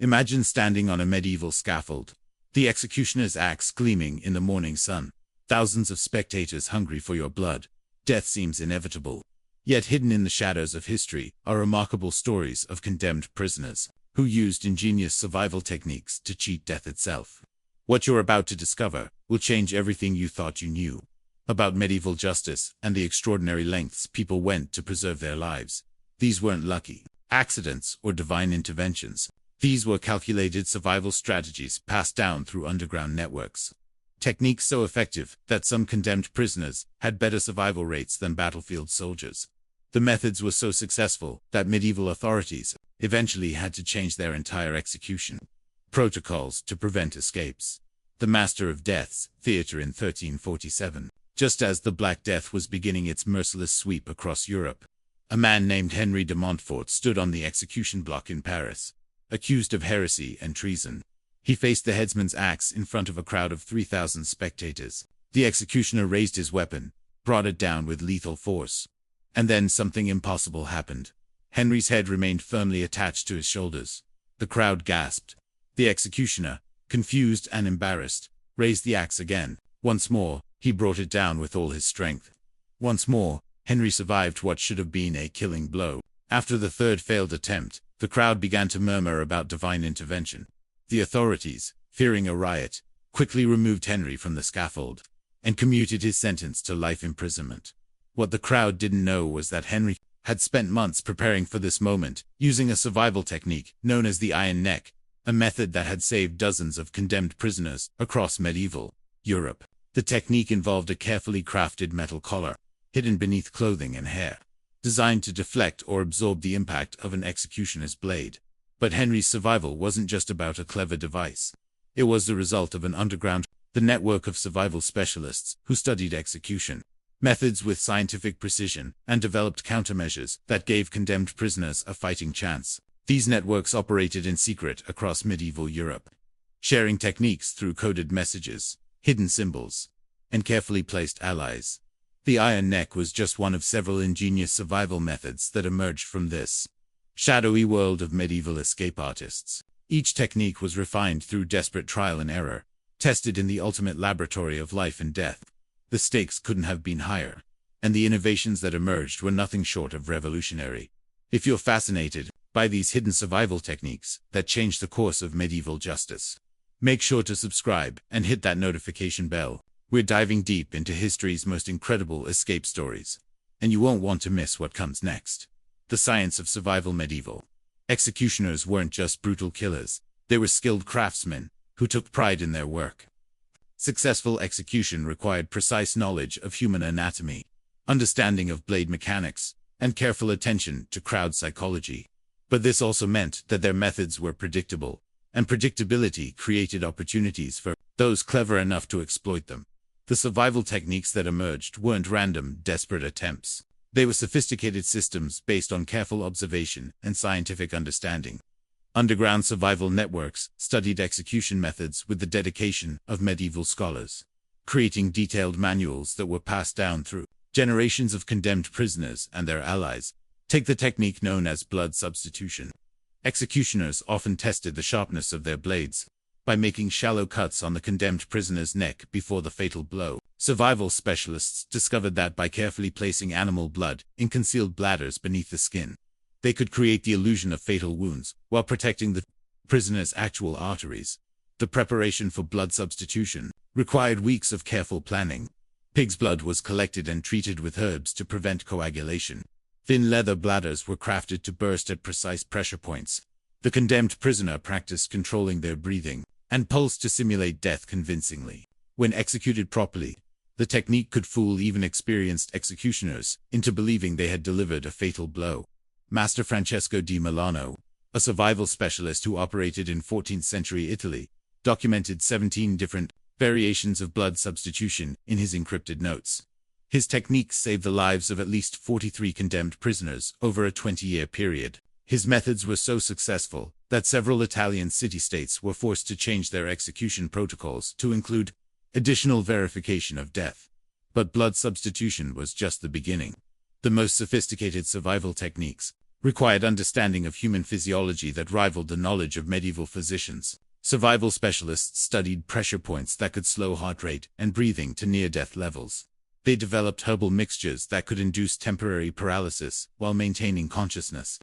Imagine standing on a medieval scaffold, the executioner's axe gleaming in the morning sun, thousands of spectators hungry for your blood. Death seems inevitable. Yet hidden in the shadows of history are remarkable stories of condemned prisoners who used ingenious survival techniques to cheat death itself. What you're about to discover will change everything you thought you knew about medieval justice and the extraordinary lengths people went to preserve their lives. These weren't lucky accidents or divine interventions. These were calculated survival strategies passed down through underground networks. Techniques so effective that some condemned prisoners had better survival rates than battlefield soldiers. The methods were so successful that medieval authorities eventually had to change their entire execution protocols to prevent escapes. The Master of Death's theater in 1347. Just as the Black Death was beginning its merciless sweep across Europe, a man named Henry de Montfort stood on the execution block in Paris, accused of heresy and treason. He faced the headsman's axe in front of a crowd of 3,000 spectators. The executioner raised his weapon, brought it down with lethal force. And then something impossible happened. Henry's head remained firmly attached to his shoulders. The crowd gasped. The executioner, confused and embarrassed, raised the axe again. Once more, he brought it down with all his strength. Once more, Henry survived what should have been a killing blow. After the third failed attempt, the crowd began to murmur about divine intervention. The authorities, fearing a riot, quickly removed Henry from the scaffold and commuted his sentence to life imprisonment. What the crowd didn't know was that Henry had spent months preparing for this moment, using a survival technique known as the iron neck, a method that had saved dozens of condemned prisoners across medieval Europe. The technique involved a carefully crafted metal collar, hidden beneath clothing and hair, designed to deflect or absorb the impact of an executioner's blade. But Henry's survival wasn't just about a clever device. It was the result of an underground, the network of survival specialists who studied execution methods with scientific precision and developed countermeasures that gave condemned prisoners a fighting chance. These networks operated in secret across medieval Europe, sharing techniques through coded messages, hidden symbols, and carefully placed allies. The iron neck was just one of several ingenious survival methods that emerged from this shadowy world of medieval escape artists. Each technique was refined through desperate trial and error, tested in the ultimate laboratory of life and death. The stakes couldn't have been higher, and the innovations that emerged were nothing short of revolutionary. If you're fascinated by these hidden survival techniques that changed the course of medieval justice, make sure to subscribe and hit that notification bell. We're diving deep into history's most incredible escape stories, and you won't want to miss what comes next. The science of survival. Medieval executioners weren't just brutal killers, they were skilled craftsmen who took pride in their work. Successful execution required precise knowledge of human anatomy, understanding of blade mechanics, and careful attention to crowd psychology. But this also meant that their methods were predictable, and predictability created opportunities for those clever enough to exploit them. The survival techniques that emerged weren't random, desperate attempts. They were sophisticated systems based on careful observation and scientific understanding. Underground survival networks studied execution methods with the dedication of medieval scholars, creating detailed manuals that were passed down through generations of condemned prisoners and their allies. Take the technique known as blood substitution. Executioners often tested the sharpness of their blades by making shallow cuts on the condemned prisoner's neck before the fatal blow. Survival specialists discovered that by carefully placing animal blood in concealed bladders beneath the skin, they could create the illusion of fatal wounds while protecting the prisoner's actual arteries. The preparation for blood substitution required weeks of careful planning. Pig's blood was collected and treated with herbs to prevent coagulation. Thin leather bladders were crafted to burst at precise pressure points. The condemned prisoner practiced controlling their breathing and pulse to simulate death convincingly. When executed properly, the technique could fool even experienced executioners into believing they had delivered a fatal blow. Master Francesco di Milano, a survival specialist who operated in 14th century Italy, documented 17 different variations of blood substitution in his encrypted notes. His techniques saved the lives of at least 43 condemned prisoners over a 20-year period. His methods were so successful that several Italian city-states were forced to change their execution protocols to include additional verification of death. But blood substitution was just the beginning. The most sophisticated survival techniques required understanding of human physiology that rivaled the knowledge of medieval physicians. Survival specialists studied pressure points that could slow heart rate and breathing to near-death levels. They developed herbal mixtures that could induce temporary paralysis while maintaining consciousness.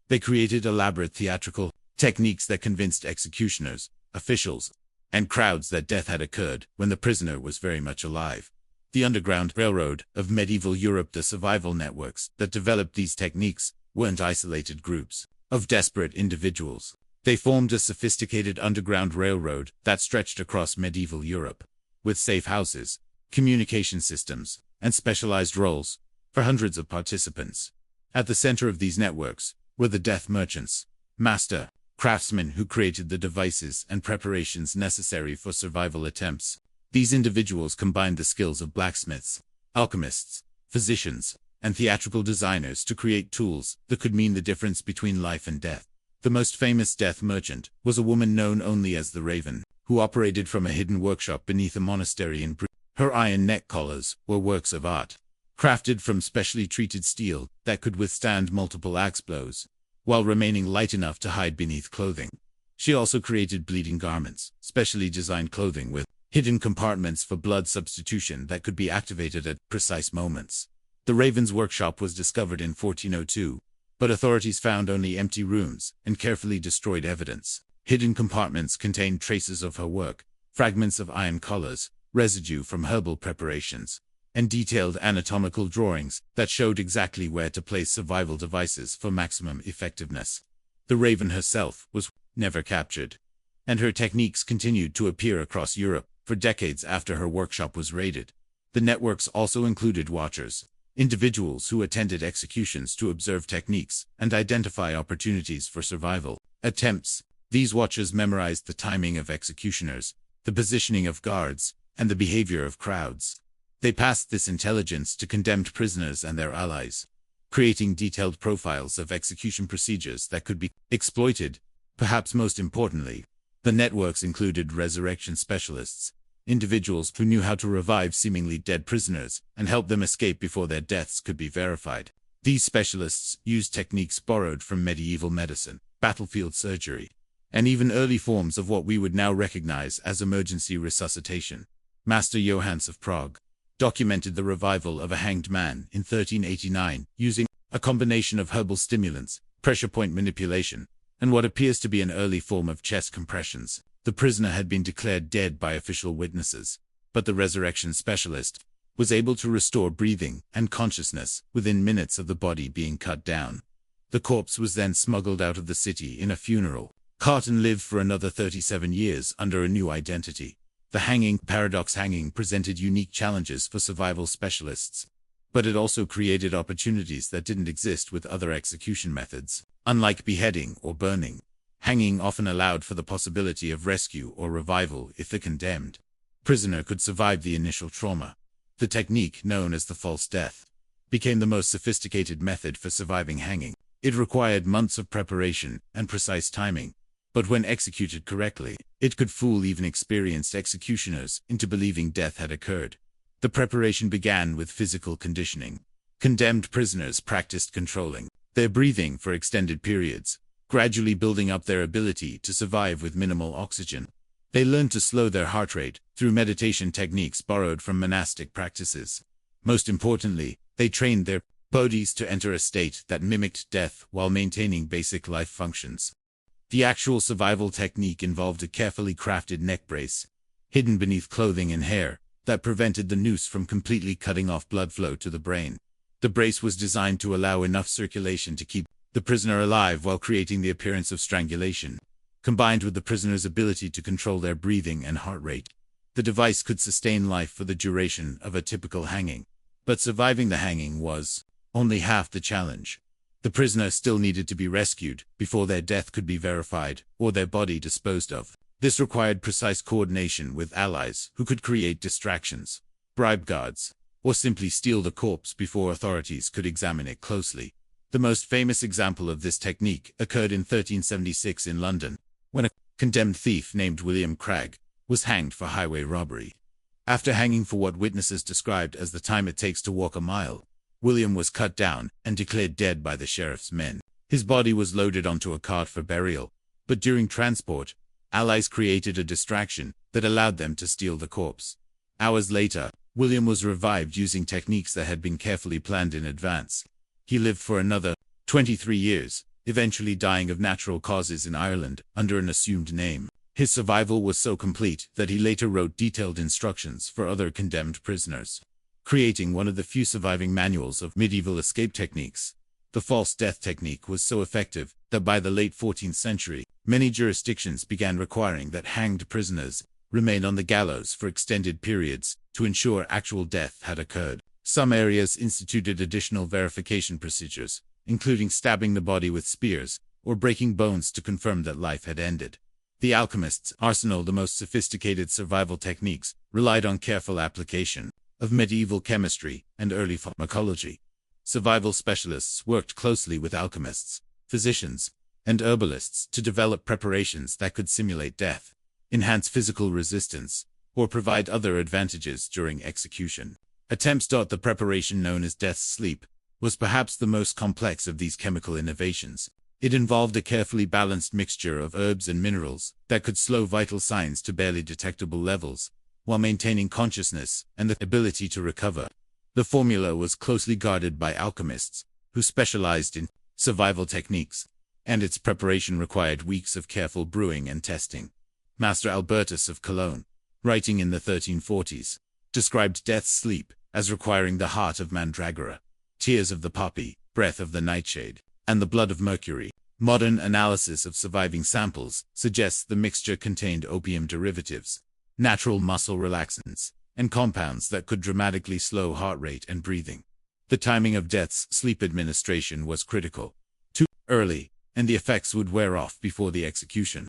They created elaborate theatrical techniques that convinced executioners, officials, and crowds that death had occurred when the prisoner was very much alive. The Underground Railroad of medieval Europe. The survival networks that developed these techniques weren't isolated groups of desperate individuals. They formed a sophisticated underground railroad that stretched across medieval Europe, with safe houses, communication systems, and specialized roles for hundreds of participants. At the center of these networks were the death merchants, master craftsmen who created the devices and preparations necessary for survival attempts. These individuals combined the skills of blacksmiths, alchemists, physicians, and theatrical designers to create tools that could mean the difference between life and death. The most famous death merchant was a woman known only as the Raven, who operated from a hidden workshop beneath a monastery in Britain. Her iron neck collars were works of art, crafted from specially treated steel that could withstand multiple axe blows, while remaining light enough to hide beneath clothing. She also created bleeding garments, specially designed clothing with hidden compartments for blood substitution that could be activated at precise moments. The Raven's workshop was discovered in 1402, but authorities found only empty rooms and carefully destroyed evidence. Hidden compartments contained traces of her work, fragments of iron collars, residue from herbal preparations, and detailed anatomical drawings that showed exactly where to place survival devices for maximum effectiveness. The Raven herself was never captured, and her techniques continued to appear across Europe for decades after her workshop was raided. The networks also included watchers, individuals who attended executions to observe techniques and identify opportunities for survival attempts. These watchers memorized the timing of executioners, the positioning of guards, and the behavior of crowds. They passed this intelligence to condemned prisoners and their allies, creating detailed profiles of execution procedures that could be exploited. Perhaps most importantly, the networks included resurrection specialists, individuals who knew how to revive seemingly dead prisoners and help them escape before their deaths could be verified. These specialists used techniques borrowed from medieval medicine, battlefield surgery, and even early forms of what we would now recognize as emergency resuscitation. Master Johannes of Prague documented the revival of a hanged man in 1389 using a combination of herbal stimulants, pressure point manipulation, and what appears to be an early form of chest compressions. The prisoner had been declared dead by official witnesses, but the resurrection specialist was able to restore breathing and consciousness within minutes of the body being cut down. The corpse was then smuggled out of the city in a funeral cart and lived for another 37 years under a new identity. The hanging paradox. Hanging presented unique challenges for survival specialists, but it also created opportunities that didn't exist with other execution methods. Unlike beheading or burning, hanging often allowed for the possibility of rescue or revival if the condemned prisoner could survive the initial trauma. The technique, known as the false death, became the most sophisticated method for surviving hanging. It required months of preparation and precise timing, but when executed correctly, it could fool even experienced executioners into believing death had occurred. The preparation began with physical conditioning. Condemned prisoners practiced controlling their breathing for extended periods, gradually building up their ability to survive with minimal oxygen. They learned to slow their heart rate through meditation techniques borrowed from monastic practices. Most importantly, they trained their bodies to enter a state that mimicked death while maintaining basic life functions. The actual survival technique involved a carefully crafted neck brace, hidden beneath clothing and hair, that prevented the noose from completely cutting off blood flow to the brain. The brace was designed to allow enough circulation to keep the prisoner alive while creating the appearance of strangulation. Combined with the prisoner's ability to control their breathing and heart rate, the device could sustain life for the duration of a typical hanging. But surviving the hanging was only half the challenge. The prisoner still needed to be rescued before their death could be verified or their body disposed of. This required precise coordination with allies who could create distractions, bribe guards, or simply steal the corpse before authorities could examine it closely. The most famous example of this technique occurred in 1376 in London, when a condemned thief named William Cragg was hanged for highway robbery. After hanging for what witnesses described as the time it takes to walk a mile, William was cut down and declared dead by the sheriff's men. His body was loaded onto a cart for burial, but during transport, allies created a distraction that allowed them to steal the corpse. Hours later, William was revived using techniques that had been carefully planned in advance. He lived for another 23 years, eventually dying of natural causes in Ireland under an assumed name. His survival was so complete that he later wrote detailed instructions for other condemned prisoners, creating one of the few surviving manuals of medieval escape techniques. The false death technique was so effective that by the late 14th century, many jurisdictions began requiring that hanged prisoners remain on the gallows for extended periods to ensure actual death had occurred. Some areas instituted additional verification procedures, including stabbing the body with spears or breaking bones to confirm that life had ended. The alchemists' arsenal, the most sophisticated survival techniques, relied on careful application of medieval chemistry and early pharmacology. Survival specialists worked closely with alchemists, physicians, and herbalists to develop preparations that could simulate death, enhance physical resistance, or provide other advantages during execution. Attempts. The preparation known as death's sleep was perhaps the most complex of these chemical innovations. It involved a carefully balanced mixture of herbs and minerals that could slow vital signs to barely detectable levels, while maintaining consciousness and the ability to recover. The formula was closely guarded by alchemists, who specialized in survival techniques, and its preparation required weeks of careful brewing and testing. Master Albertus of Cologne, writing in the 1340s, described death's sleep as requiring the heart of mandragora, tears of the poppy, breath of the nightshade, and the blood of mercury. Modern analysis of surviving samples suggests the mixture contained opium derivatives, natural muscle relaxants, and compounds that could dramatically slow heart rate and breathing. The timing of death's sleep administration was critical. Too early, and the effects would wear off before the execution.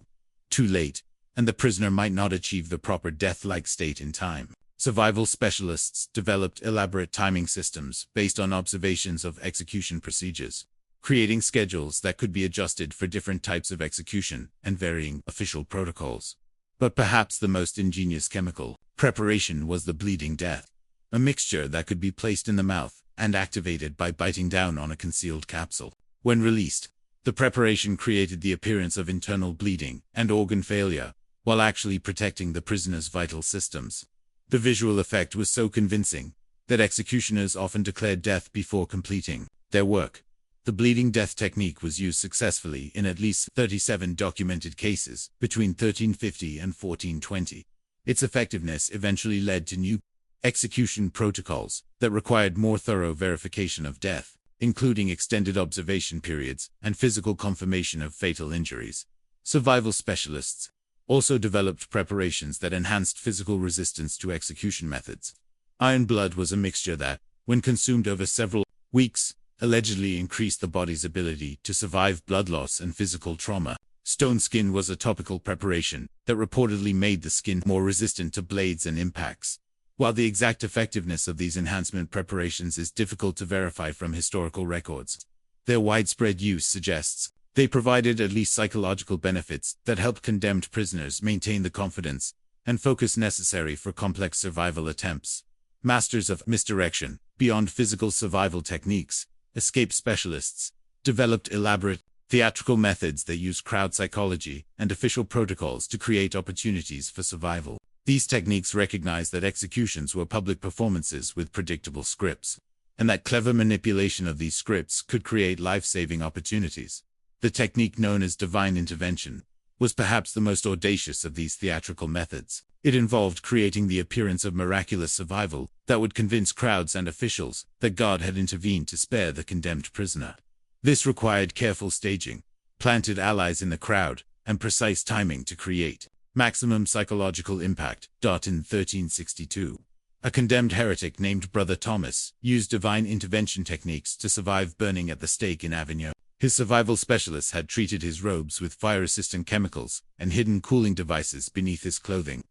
Too late, and the prisoner might not achieve the proper death-like state in time. Survival specialists developed elaborate timing systems based on observations of execution procedures, creating schedules that could be adjusted for different types of execution and varying official protocols. But perhaps the most ingenious chemical preparation was the bleeding death, a mixture that could be placed in the mouth and activated by biting down on a concealed capsule. When released, the preparation created the appearance of internal bleeding and organ failure, while actually protecting the prisoner's vital systems. The visual effect was so convincing that executioners often declared death before completing their work. The bleeding death technique was used successfully in at least 37 documented cases between 1350 and 1420. Its effectiveness eventually led to new execution protocols that required more thorough verification of death, including extended observation periods and physical confirmation of fatal injuries. Survival specialists also developed preparations that enhanced physical resistance to execution methods. Iron blood was a mixture that, when consumed over several weeks, allegedly increased the body's ability to survive blood loss and physical trauma. Stone skin was a topical preparation that reportedly made the skin more resistant to blades and impacts. While the exact effectiveness of these enhancement preparations is difficult to verify from historical records, their widespread use suggests they provided at least psychological benefits that helped condemned prisoners maintain the confidence and focus necessary for complex survival attempts. Masters of misdirection, beyond physical survival techniques, escape specialists developed elaborate theatrical methods that use crowd psychology and official protocols to create opportunities for survival. These techniques recognized that executions were public performances with predictable scripts, and that clever manipulation of these scripts could create life-saving opportunities. The technique known as divine intervention was perhaps the most audacious of these theatrical methods. It involved creating the appearance of miraculous survival that would convince crowds and officials that God had intervened to spare the condemned prisoner. This required careful staging, planted allies in the crowd, and precise timing to create maximum psychological impact. In 1362, a condemned heretic named Brother Thomas used divine intervention techniques to survive burning at the stake in Avignon. His survival specialists had treated his robes with fire-resistant chemicals and hidden cooling devices beneath his clothing.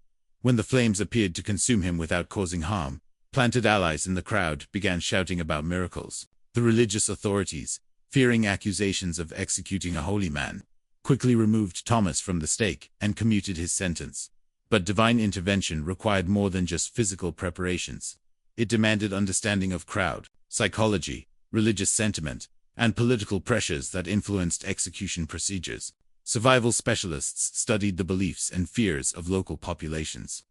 When the flames appeared to consume him without causing harm, planted allies in the crowd began shouting about miracles. The religious authorities, fearing accusations of executing a holy man, quickly removed Thomas from the stake and commuted his sentence. But divine intervention required more than just physical preparations. It demanded understanding of crowd psychology, religious sentiment, and political pressures that influenced execution procedures. Survival specialists studied the beliefs and fears of local populations,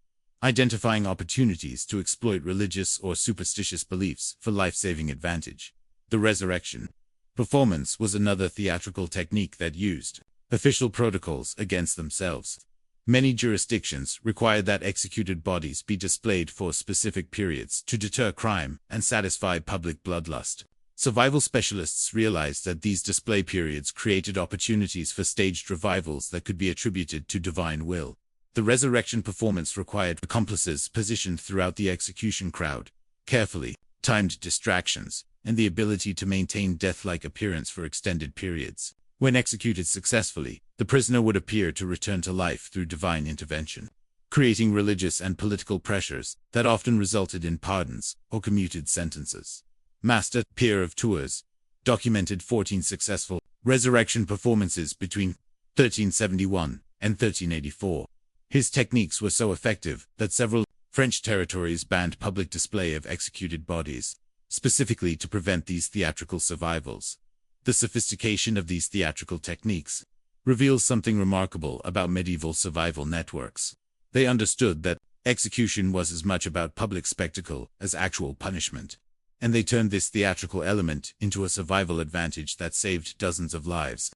identifying opportunities to exploit religious or superstitious beliefs for life-saving advantage. The resurrection performance was another theatrical technique that used official protocols against themselves. Many jurisdictions required that executed bodies be displayed for specific periods to deter crime and satisfy public bloodlust. Survival specialists realized that these display periods created opportunities for staged revivals that could be attributed to divine will. The resurrection performance required accomplices positioned throughout the execution crowd, carefully timed distractions, and the ability to maintain death-like appearance for extended periods. When executed successfully, the prisoner would appear to return to life through divine intervention, creating religious and political pressures that often resulted in pardons or commuted sentences. Master Pierre of Tours documented 14 successful resurrection performances between 1371 and 1384. His techniques were so effective that several French territories banned public display of executed bodies, specifically to prevent these theatrical survivals. The sophistication of these theatrical techniques reveals something remarkable about medieval survival networks. They understood that execution was as much about public spectacle as actual punishment, and they turned this theatrical element into a survival advantage that saved dozens of lives.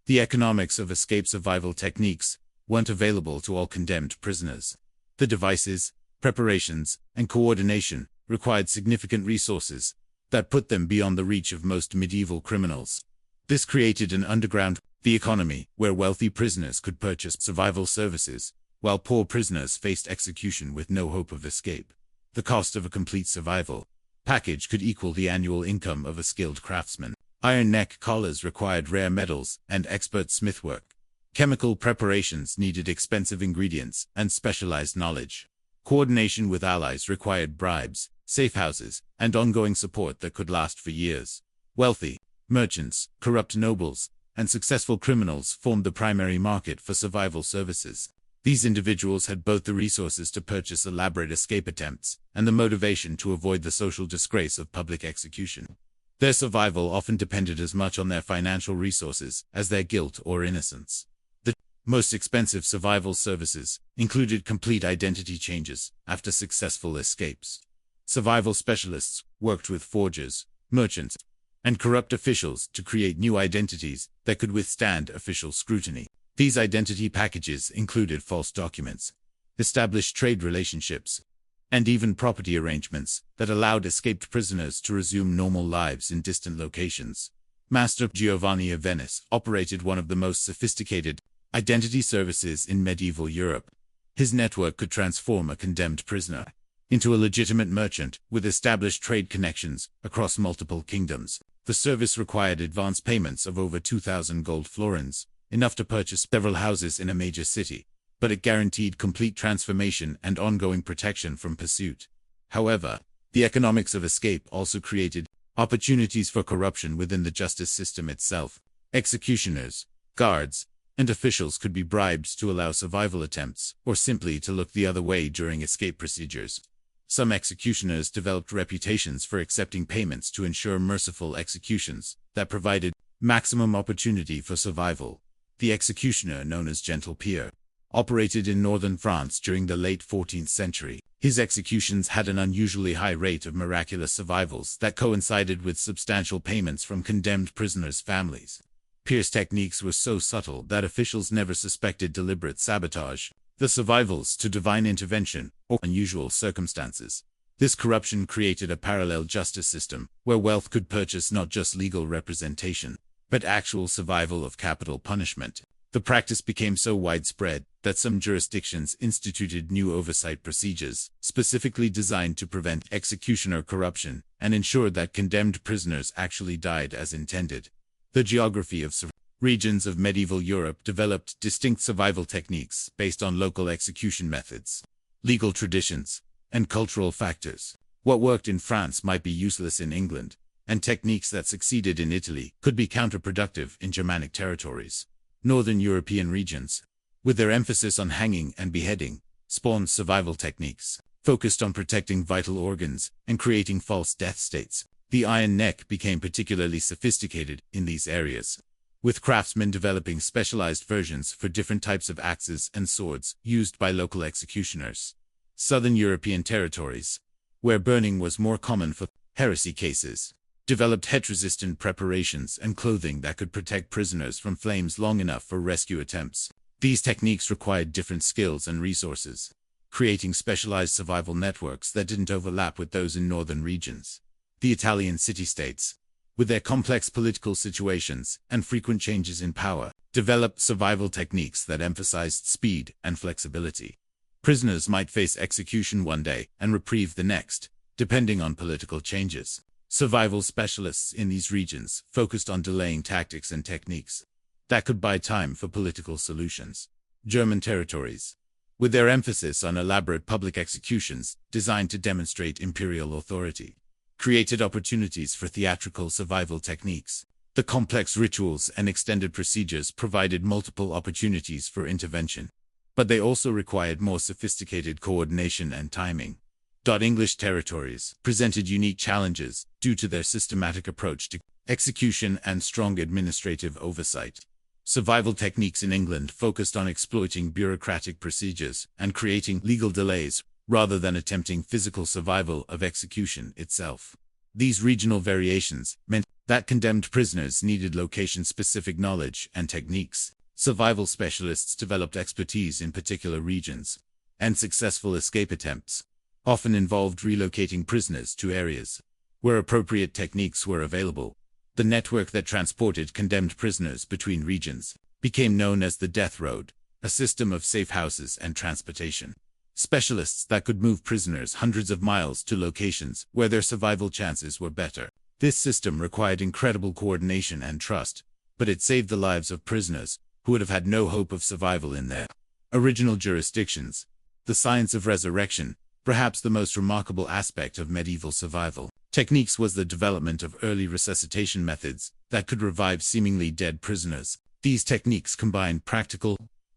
The economics of escape survival techniques weren't available to all condemned prisoners. The devices, preparations, and coordination required significant resources that put them beyond the reach of most medieval criminals. This created an underground economy where wealthy prisoners could purchase survival services, while poor prisoners faced execution with no hope of escape. The cost of a complete survival package could equal the annual income of a skilled craftsman. Iron neck collars required rare metals and expert smithwork. Chemical preparations needed expensive ingredients and specialized knowledge. Coordination with allies required bribes, safe houses, and ongoing support that could last for years. Wealthy merchants, corrupt nobles, and successful criminals formed the primary market for survival services. These individuals had both the resources to purchase elaborate escape attempts and the motivation to avoid the social disgrace of public execution. Their survival often depended as much on their financial resources as their guilt or innocence. The most expensive survival services included complete identity changes after successful escapes. Survival specialists worked with forgers, merchants, and corrupt officials to create new identities that could withstand official scrutiny. These identity packages included false documents, established trade relationships, and even property arrangements that allowed escaped prisoners to resume normal lives in distant locations. Master Giovanni of Venice operated one of the most sophisticated identity services in medieval Europe. His network could transform a condemned prisoner into a legitimate merchant with established trade connections across multiple kingdoms. The service required advance payments of over 2,000 gold florins, enough to purchase several houses in a major city, but it guaranteed complete transformation and ongoing protection from pursuit. However, the economics of escape also created opportunities for corruption within the justice system itself. Executioners, guards, and officials could be bribed to allow survival attempts, or simply to look the other way during escape procedures. Some executioners developed reputations for accepting payments to ensure merciful executions that provided maximum opportunity for survival. The executioner, known as Gentle Pierre, operated in northern France during the late 14th century. His executions had an unusually high rate of miraculous survivals that coincided with substantial payments from condemned prisoners' families. Pierre's techniques were so subtle that officials never suspected deliberate sabotage, the survivals to divine intervention, or unusual circumstances. This corruption created a parallel justice system, where wealth could purchase not just legal representation, but actual survival of capital punishment. The practice became so widespread that some jurisdictions instituted new oversight procedures, specifically designed to prevent executioner corruption and ensure that condemned prisoners actually died as intended. The geography of regions of medieval Europe developed distinct survival techniques based on local execution methods, legal traditions, and cultural factors. What worked in France might be useless in England, and techniques that succeeded in Italy could be counterproductive in Germanic territories. Northern European regions, with their emphasis on hanging and beheading, spawned survival techniques focused on protecting vital organs and creating false death states. The iron neck became particularly sophisticated in these areas, with craftsmen developing specialized versions for different types of axes and swords used by local executioners. Southern European territories, where burning was more common for heresy cases, developed heat-resistant preparations and clothing that could protect prisoners from flames long enough for rescue attempts. These techniques required different skills and resources, creating specialized survival networks that didn't overlap with those in northern regions. The Italian city-states, with their complex political situations and frequent changes in power, developed survival techniques that emphasized speed and flexibility. Prisoners might face execution one day and reprieve the next, depending on political changes. Survival specialists in these regions focused on delaying tactics and techniques that could buy time for political solutions. German territories, with their emphasis on elaborate public executions designed to demonstrate imperial authority, created opportunities for theatrical survival techniques. The complex rituals and extended procedures provided multiple opportunities for intervention, but they also required more sophisticated coordination and timing. English territories presented unique challenges due to their systematic approach to execution and strong administrative oversight. Survival techniques in England focused on exploiting bureaucratic procedures and creating legal delays rather than attempting physical survival of execution itself. These regional variations meant that condemned prisoners needed location-specific knowledge and techniques. Survival specialists developed expertise in particular regions, and successful escape attempts often involved relocating prisoners to areas where appropriate techniques were available. The network that transported condemned prisoners between regions became known as the Death Road, a system of safe houses and transportation. Specialists that could move prisoners hundreds of miles to locations where their survival chances were better. This system required incredible coordination and trust, but it saved the lives of prisoners who would have had no hope of survival in their original jurisdictions. The science of resurrection, perhaps the most remarkable aspect of medieval survival techniques, was the development of early resuscitation methods that could revive seemingly dead prisoners. These techniques combined practical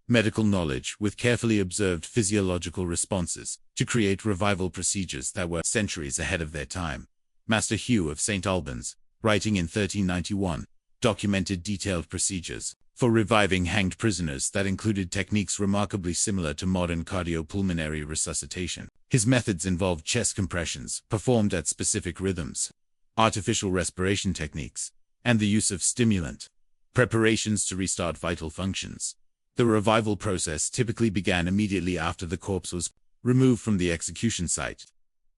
medical knowledge with carefully observed physiological responses to create revival procedures that were centuries ahead of their time. Master Hugh of St. Albans, writing in 1391, documented detailed procedures for reviving hanged prisoners that included techniques remarkably similar to modern cardiopulmonary resuscitation. His methods involved chest compressions performed at specific rhythms, artificial respiration techniques, and the use of stimulant preparations to restart vital functions. The revival process typically began immediately after the corpse was removed from the execution site.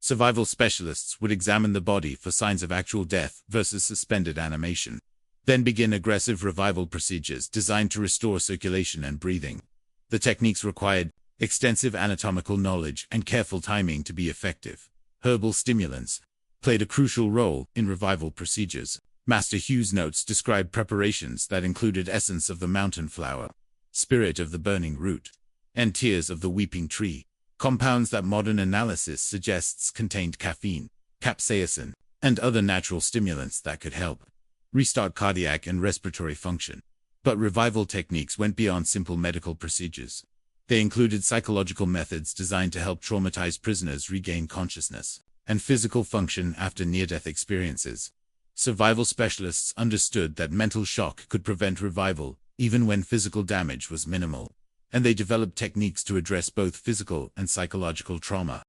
Survival specialists would examine the body for signs of actual death versus suspended animation, then begin aggressive revival procedures designed to restore circulation and breathing. The techniques required extensive anatomical knowledge and careful timing to be effective. Herbal stimulants played a crucial role in revival procedures. Master Hugh's notes describe preparations that included essence of the mountain flower, spirit of the burning root, and tears of the weeping tree, compounds that modern analysis suggests contained caffeine, capsaicin, and other natural stimulants that could help restart cardiac and respiratory function. But revival techniques went beyond simple medical procedures. They included psychological methods designed to help traumatized prisoners regain consciousness and physical function after near-death experiences. Survival specialists understood that mental shock could prevent revival even when physical damage was minimal, and they developed techniques to address both physical and psychological trauma.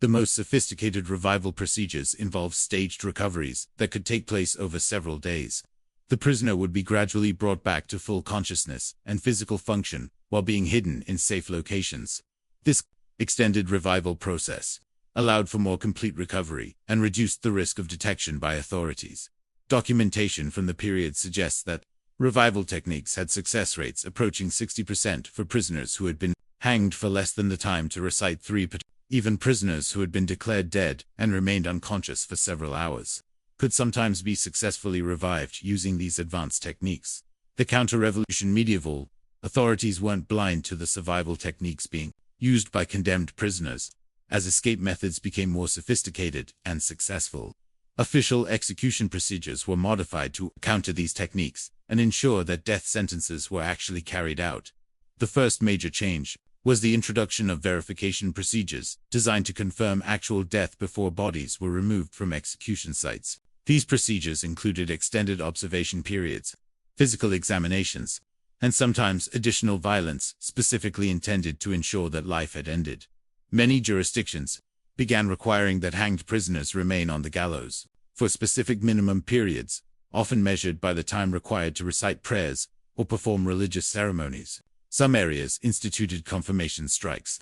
The most sophisticated revival procedures involved staged recoveries that could take place over several days. The prisoner would be gradually brought back to full consciousness and physical function while being hidden in safe locations. This extended revival process allowed for more complete recovery and reduced the risk of detection by authorities. Documentation from the period suggests that revival techniques had success rates approaching 60% for prisoners who had been hanged for less than the time to recite three. Even prisoners who had been declared dead and remained unconscious for several hours could sometimes be successfully revived using these advanced techniques. The counter-revolution medieval authorities weren't blind to the survival techniques being used by condemned prisoners. As escape methods became more sophisticated and successful, official execution procedures were modified to counter these techniques and ensure that death sentences were actually carried out. The first major change was the introduction of verification procedures designed to confirm actual death before bodies were removed from execution sites. These procedures included extended observation periods, physical examinations, and sometimes additional violence specifically intended to ensure that life had ended. Many jurisdictions began requiring that hanged prisoners remain on the gallows for specific minimum periods, often measured by the time required to recite prayers or perform religious ceremonies. Some areas instituted confirmation strikes,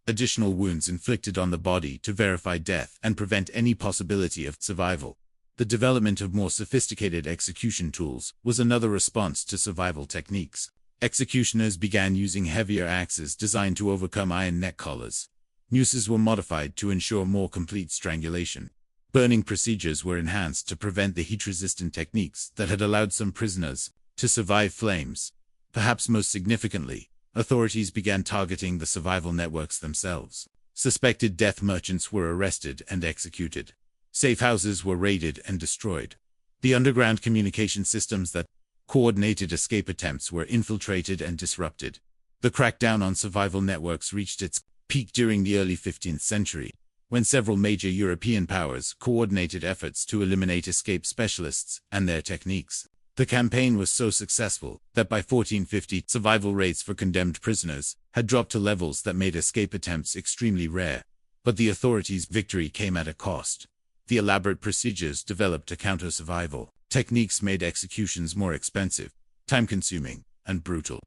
additional wounds inflicted on the body to verify death and prevent any possibility of survival. The development of more sophisticated execution tools was another response to survival techniques. Executioners began using heavier axes designed to overcome iron neck collars. Nooses were modified to ensure more complete strangulation. Burning procedures were enhanced to prevent the heat-resistant techniques that had allowed some prisoners to survive flames. Perhaps most significantly, authorities began targeting the survival networks themselves. Suspected death merchants were arrested and executed. Safe houses were raided and destroyed. The underground communication systems that coordinated escape attempts were infiltrated and disrupted. The crackdown on survival networks reached its peak during the early 15th century, when several major European powers coordinated efforts to eliminate escape specialists and their techniques. The campaign was so successful that by 1450, survival rates for condemned prisoners had dropped to levels that made escape attempts extremely rare. But the authorities' victory came at a cost. The elaborate procedures developed to counter survival techniques made executions more expensive, time-consuming, and brutal.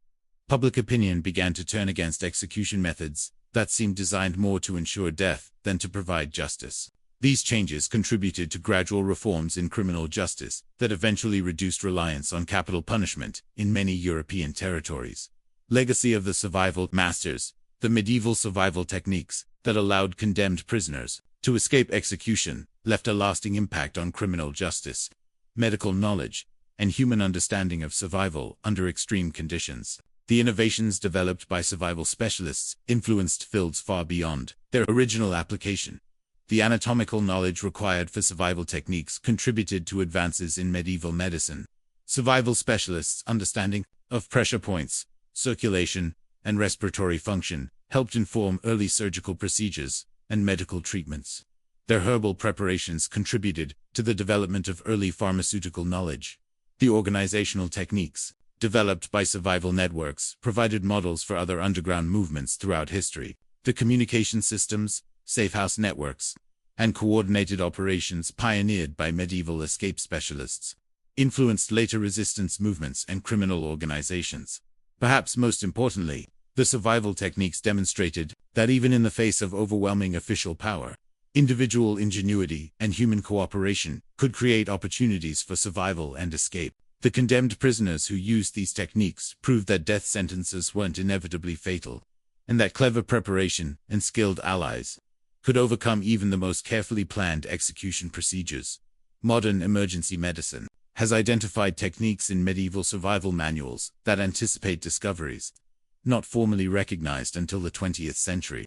Public opinion began to turn against execution methods that seemed designed more to ensure death than to provide justice. These changes contributed to gradual reforms in criminal justice that eventually reduced reliance on capital punishment in many European territories. Legacy of the survival masters: the medieval survival techniques that allowed condemned prisoners to escape execution left a lasting impact on criminal justice, medical knowledge, and human understanding of survival under extreme conditions. The innovations developed by survival specialists influenced fields far beyond their original application. The anatomical knowledge required for survival techniques contributed to advances in medieval medicine. Survival specialists' understanding of pressure points, circulation, and respiratory function helped inform early surgical procedures and medical treatments. Their herbal preparations contributed to the development of early pharmaceutical knowledge. The organizational techniques developed by survival networks provided models for other underground movements throughout history. The communication systems, safe house networks, and coordinated operations pioneered by medieval escape specialists influenced later resistance movements and criminal organizations. Perhaps most importantly, the survival techniques demonstrated that even in the face of overwhelming official power, individual ingenuity and human cooperation could create opportunities for survival and escape. The condemned prisoners who used these techniques proved that death sentences weren't inevitably fatal, and that clever preparation and skilled allies could overcome even the most carefully planned execution procedures. Modern emergency medicine has identified techniques in medieval survival manuals that anticipate discoveries not formally recognized until the 20th century.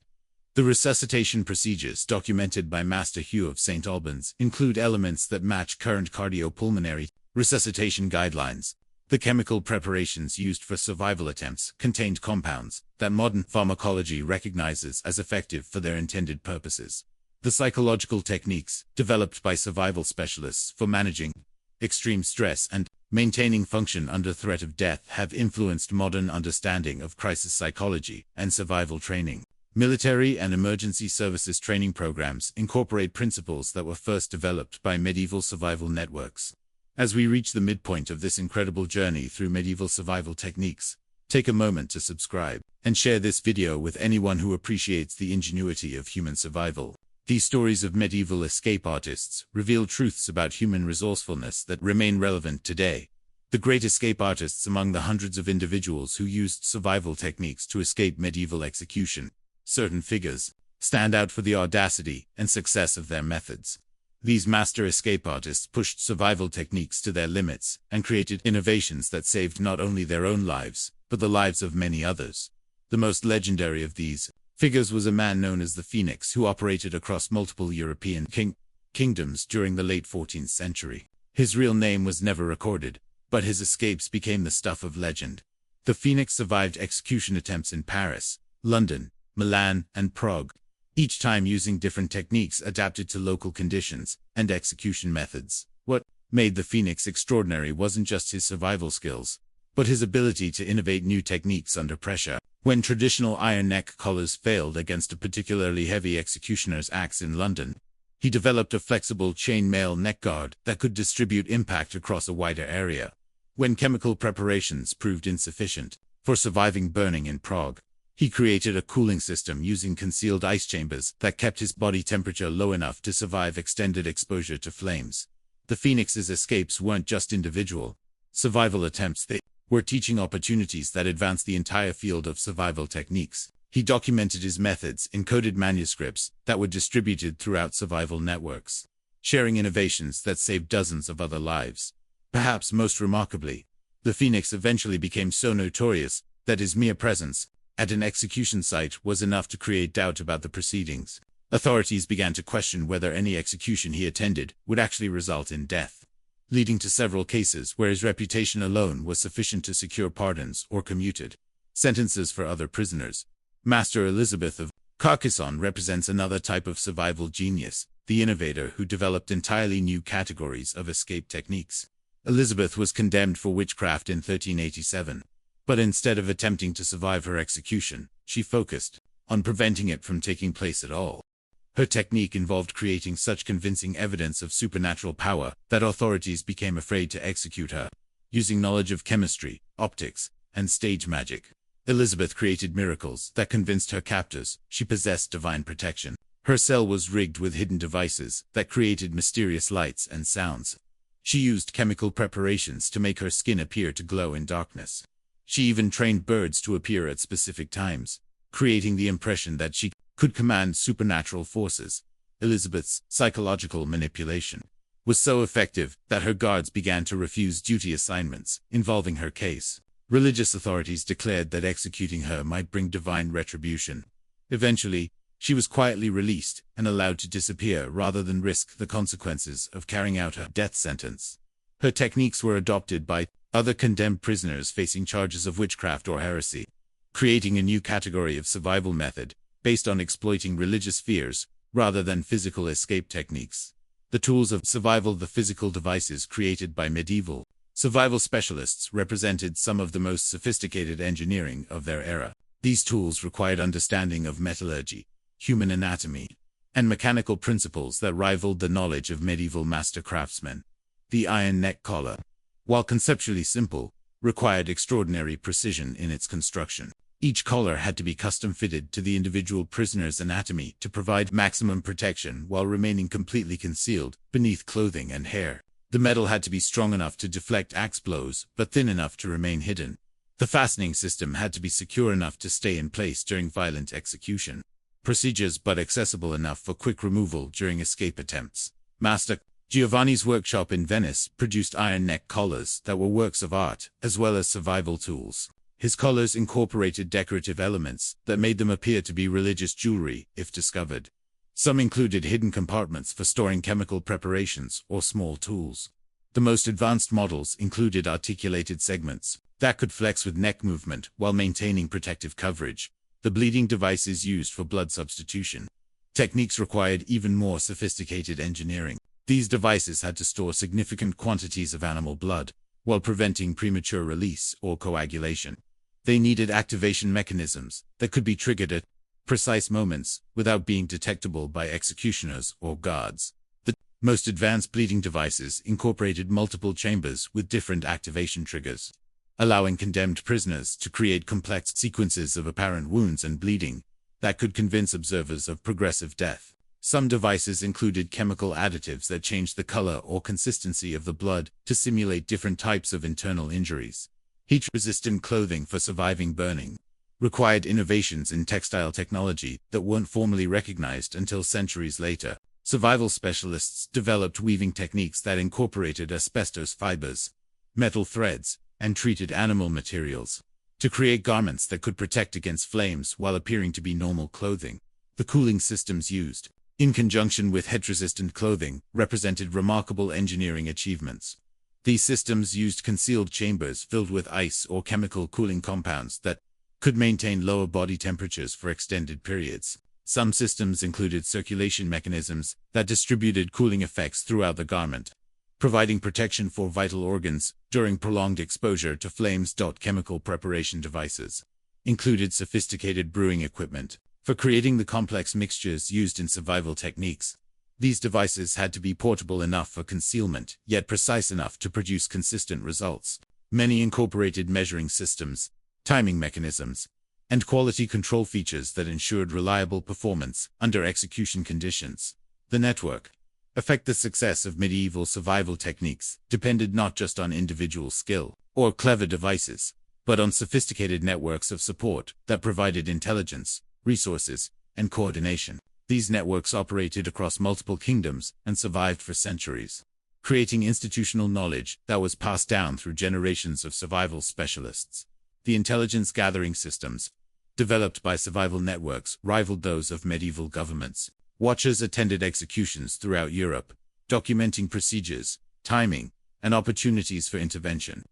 The resuscitation procedures documented by Master Hugh of St. Albans include elements that match current cardiopulmonary resuscitation guidelines. The chemical preparations used for survival attempts contained compounds that modern pharmacology recognizes as effective for their intended purposes. The psychological techniques developed by survival specialists for managing extreme stress and maintaining function under threat of death have influenced modern understanding of crisis psychology and survival training. Military and emergency services training programs incorporate principles that were first developed by medieval survival networks. As we reach the midpoint of this incredible journey through medieval survival techniques, take a moment to subscribe and share this video with anyone who appreciates the ingenuity of human survival. These stories of medieval escape artists reveal truths about human resourcefulness that remain relevant today. The great escape artists among the hundreds of individuals who used survival techniques to escape medieval execution. Certain figures stand out for the audacity and success of their methods. These master escape artists pushed survival techniques to their limits and created innovations that saved not only their own lives, but the lives of many others. The most legendary of these figures was a man known as the Phoenix, who operated across multiple European kingdoms during the late 14th century. His real name was never recorded, but his escapes became the stuff of legend. The Phoenix survived execution attempts in Paris, London, Milan, and Prague, each time using different techniques adapted to local conditions and execution methods. What made the Phoenix extraordinary wasn't just his survival skills, but his ability to innovate new techniques under pressure. When traditional iron neck collars failed against a particularly heavy executioner's axe in London, he developed a flexible chainmail neck guard that could distribute impact across a wider area. When chemical preparations proved insufficient for surviving burning in Prague, he created a cooling system using concealed ice chambers that kept his body temperature low enough to survive extended exposure to flames. The Phoenix's escapes weren't just individual survival attempts, they were teaching opportunities that advanced the entire field of survival techniques. He documented his methods in coded manuscripts that were distributed throughout survival networks, sharing innovations that saved dozens of other lives. Perhaps most remarkably, the Phoenix eventually became so notorious that his mere presence at an execution site was enough to create doubt about the proceedings. Authorities began to question whether any execution he attended would actually result in death, leading to several cases where his reputation alone was sufficient to secure pardons or commuted sentences for other prisoners. Master Elizabeth of Carcassonne represents another type of survival genius, the innovator who developed entirely new categories of escape techniques. Elizabeth was condemned for witchcraft in 1387, but instead of attempting to survive her execution, she focused on preventing it from taking place at all. Her technique involved creating such convincing evidence of supernatural power that authorities became afraid to execute her. Using knowledge of chemistry, optics, and stage magic, Elizabeth created miracles that convinced her captors she possessed divine protection. Her cell was rigged with hidden devices that created mysterious lights and sounds. She used chemical preparations to make her skin appear to glow in darkness. She even trained birds to appear at specific times, creating the impression that she could command supernatural forces. Elizabeth's psychological manipulation was so effective that her guards began to refuse duty assignments involving her case. Religious authorities declared that executing her might bring divine retribution. Eventually, she was quietly released and allowed to disappear rather than risk the consequences of carrying out her death sentence. Her techniques were adopted by other condemned prisoners facing charges of witchcraft or heresy, creating a new category of survival method based on exploiting religious fears rather than physical escape techniques. The tools of survival, the physical devices created by medieval survival specialists, represented some of the most sophisticated engineering of their era. These tools required understanding of metallurgy, human anatomy, and mechanical principles that rivaled the knowledge of medieval master craftsmen. The iron neck collar, while conceptually simple, required extraordinary precision in its construction. Each collar had to be custom-fitted to the individual prisoner's anatomy to provide maximum protection while remaining completely concealed beneath clothing and hair. The metal had to be strong enough to deflect axe blows, but thin enough to remain hidden. The fastening system had to be secure enough to stay in place during violent execution. Procedures but accessible enough for quick removal during escape attempts. Master Giovanni's workshop in Venice produced iron neck collars that were works of art, as well as survival tools. His collars incorporated decorative elements that made them appear to be religious jewelry, if discovered. Some included hidden compartments for storing chemical preparations or small tools. The most advanced models included articulated segments that could flex with neck movement while maintaining protective coverage. The bleeding devices used for blood substitution techniques required even more sophisticated engineering. These devices had to store significant quantities of animal blood while preventing premature release or coagulation. They needed activation mechanisms that could be triggered at precise moments without being detectable by executioners or guards. The most advanced bleeding devices incorporated multiple chambers with different activation triggers, allowing condemned prisoners to create complex sequences of apparent wounds and bleeding that could convince observers of progressive death. Some devices included chemical additives that changed the color or consistency of the blood to simulate different types of internal injuries. Heat-resistant clothing for surviving burning required innovations in textile technology that weren't formally recognized until centuries later. Survival specialists developed weaving techniques that incorporated asbestos fibers, metal threads, and treated animal materials to create garments that could protect against flames while appearing to be normal clothing. The cooling systems used, in conjunction with heat-resistant clothing, represented remarkable engineering achievements. These systems used concealed chambers filled with ice or chemical cooling compounds that could maintain lower body temperatures for extended periods. Some systems included circulation mechanisms that distributed cooling effects throughout the garment, providing protection for vital organs during prolonged exposure to flames. Chemical preparation devices included sophisticated brewing equipment for creating the complex mixtures used in survival techniques. These devices had to be portable enough for concealment, yet precise enough to produce consistent results. Many incorporated measuring systems, timing mechanisms, and quality control features that ensured reliable performance under execution conditions. The network effect. The success of medieval survival techniques depended not just on individual skill or clever devices, but on sophisticated networks of support that provided intelligence, resources, and coordination. These networks operated across multiple kingdoms and survived for centuries, creating institutional knowledge that was passed down through generations of survival specialists. The intelligence gathering systems developed by survival networks rivaled those of medieval governments. Watchers attended executions throughout Europe, documenting procedures, timing, and opportunities for intervention.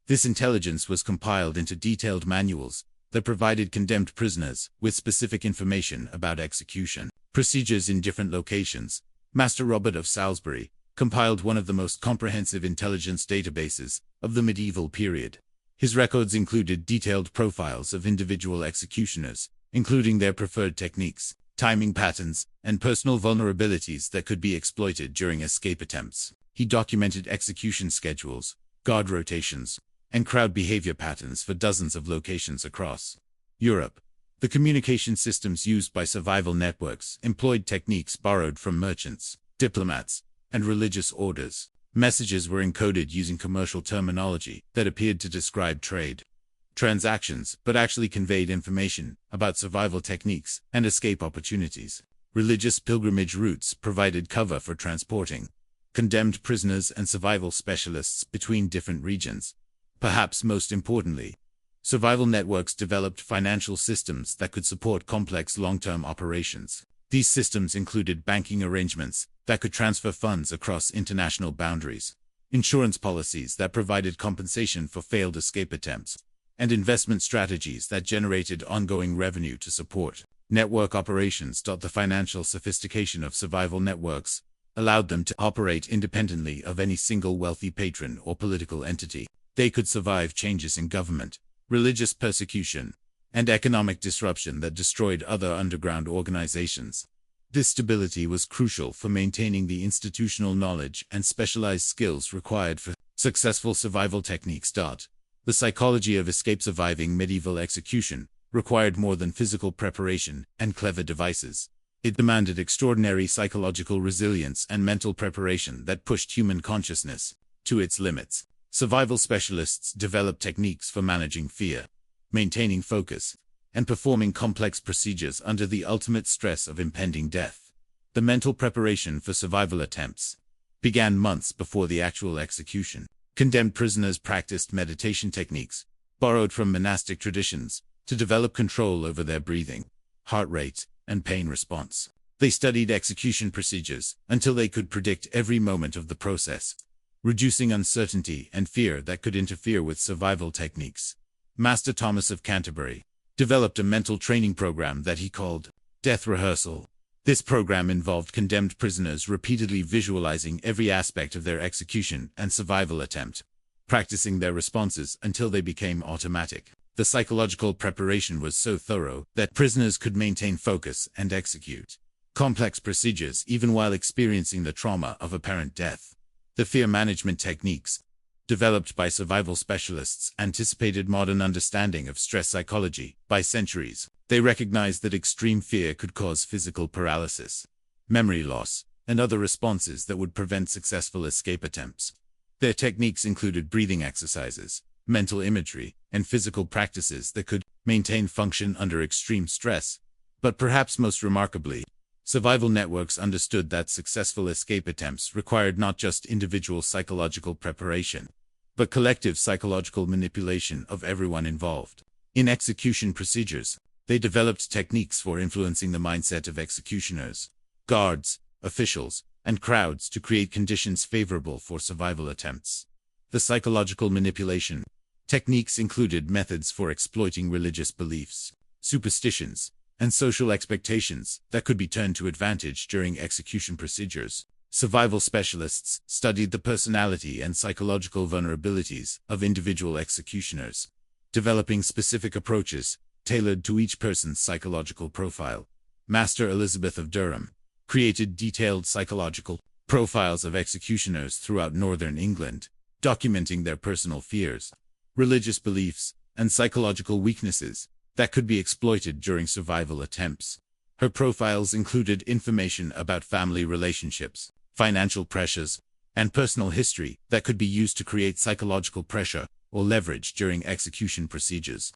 This intelligence was compiled into detailed manuals that provided condemned prisoners with specific information about execution procedures in different locations. Master Robert of Salisbury compiled one of the most comprehensive intelligence databases of the medieval period. His records included detailed profiles of individual executioners, including their preferred techniques, timing patterns, and personal vulnerabilities that could be exploited during escape attempts. He documented execution schedules, guard rotations, and crowd behavior patterns for dozens of locations across Europe. The communication systems used by survival networks employed techniques borrowed from merchants, diplomats, and religious orders. Messages were encoded using commercial terminology that appeared to describe trade transactions, but actually conveyed information about survival techniques and escape opportunities. Religious pilgrimage routes provided cover for transporting condemned prisoners and survival specialists between different regions. Perhaps most importantly, survival networks developed financial systems that could support complex long-term operations. These systems included banking arrangements that could transfer funds across international boundaries, insurance policies that provided compensation for failed escape attempts, and investment strategies that generated ongoing revenue to support network operations. The financial sophistication of survival networks allowed them to operate independently of any single wealthy patron or political entity. They could survive changes in government, religious persecution, and economic disruption that destroyed other underground organizations. This stability was crucial for maintaining the institutional knowledge and specialized skills required for successful survival techniques. The psychology of escape. Surviving medieval execution required more than physical preparation and clever devices. It demanded extraordinary psychological resilience and mental preparation that pushed human consciousness to its limits. Survival specialists developed techniques for managing fear, maintaining focus, and performing complex procedures under the ultimate stress of impending death. The mental preparation for survival attempts began months before the actual execution. Condemned prisoners practiced meditation techniques, borrowed from monastic traditions, to develop control over their breathing, heart rate, and pain response. They studied execution procedures until they could predict every moment of the process, reducing uncertainty and fear that could interfere with survival techniques. Master Thomas of Canterbury developed a mental training program that he called Death Rehearsal. This program involved condemned prisoners repeatedly visualizing every aspect of their execution and survival attempt, practicing their responses until they became automatic. The psychological preparation was so thorough that prisoners could maintain focus and execute complex procedures even while experiencing the trauma of apparent death. The fear management techniques developed by survival specialists anticipated modern understanding of stress psychology by centuries. They recognized that extreme fear could cause physical paralysis, memory loss, and other responses that would prevent successful escape attempts. Their techniques included breathing exercises, mental imagery, and physical practices that could maintain function under extreme stress. But perhaps most remarkably, survival networks understood that successful escape attempts required not just individual psychological preparation, but collective psychological manipulation of everyone involved. In execution procedures, they developed techniques for influencing the mindset of executioners, guards, officials, and crowds to create conditions favorable for survival attempts. The psychological manipulation techniques included methods for exploiting religious beliefs, superstitions, and social expectations that could be turned to advantage during execution procedures. Survival specialists studied the personality and psychological vulnerabilities of individual executioners, developing specific approaches tailored to each person's psychological profile. Master Elizabeth of Durham created detailed psychological profiles of executioners throughout northern England, documenting their personal fears, religious beliefs, and psychological weaknesses that could be exploited during survival attempts. Her profiles included information about family relationships, financial pressures, and personal history that could be used to create psychological pressure or leverage during execution procedures.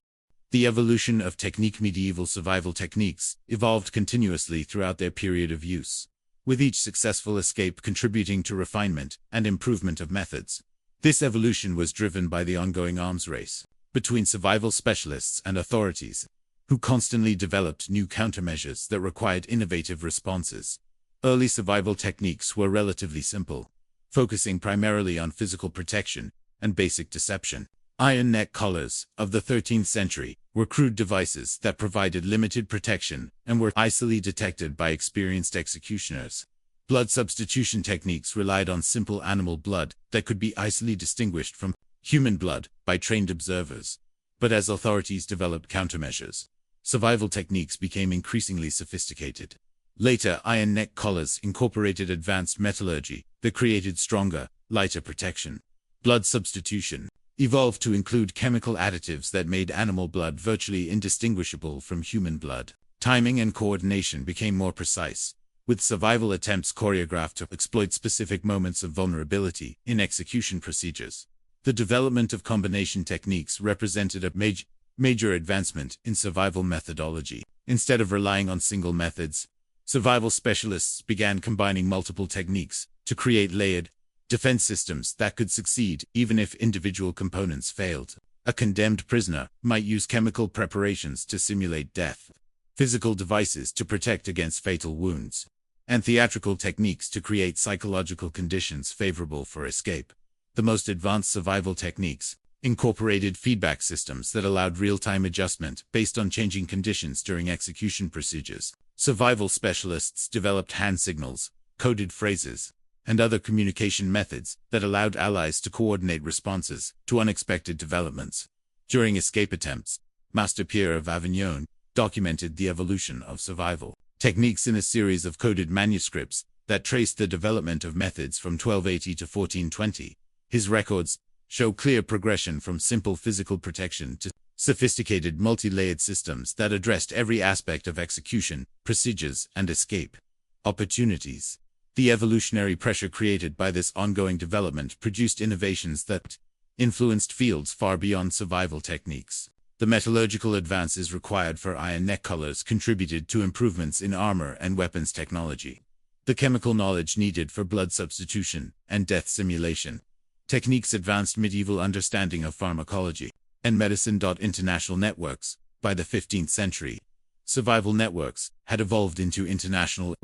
The evolution of medieval survival techniques evolved continuously throughout their period of use, with each successful escape contributing to refinement and improvement of methods. This evolution was driven by the ongoing arms race between survival specialists and authorities, who constantly developed new countermeasures that required innovative responses. Early survival techniques were relatively simple, focusing primarily on physical protection and basic deception. Iron neck collars of the 13th century were crude devices that provided limited protection and were easily detected by experienced executioners. Blood substitution techniques relied on simple animal blood that could be easily distinguished from human blood by trained observers. But as authorities developed countermeasures, survival techniques became increasingly sophisticated. Later, iron neck collars incorporated advanced metallurgy that created stronger, lighter protection. Blood substitution evolved to include chemical additives that made animal blood virtually indistinguishable from human blood. Timing and coordination became more precise, with survival attempts choreographed to exploit specific moments of vulnerability in execution procedures. The development of combination techniques represented a major advancement in survival methodology. Instead of relying on single methods, survival specialists began combining multiple techniques to create layered defense systems that could succeed even if individual components failed. A condemned prisoner might use chemical preparations to simulate death, physical devices to protect against fatal wounds, and theatrical techniques to create psychological conditions favorable for escape. The most advanced survival techniques incorporated feedback systems that allowed real-time adjustment based on changing conditions during execution procedures. Survival specialists developed hand signals, coded phrases, and other communication methods that allowed allies to coordinate responses to unexpected developments. During escape attempts, Master Pierre of Avignon documented the evolution of survival techniques in a series of coded manuscripts that traced the development of methods from 1280 to 1420. His records show clear progression from simple physical protection to sophisticated multi-layered systems that addressed every aspect of execution, procedures, and escape opportunities. The evolutionary pressure created by this ongoing development produced innovations that influenced fields far beyond survival techniques. The metallurgical advances required for iron neck collars contributed to improvements in armor and weapons technology. The chemical knowledge needed for blood substitution and death simulation techniques advanced medieval understanding of pharmacology and medicine. International networks. By the 15th century, survival networks had evolved into international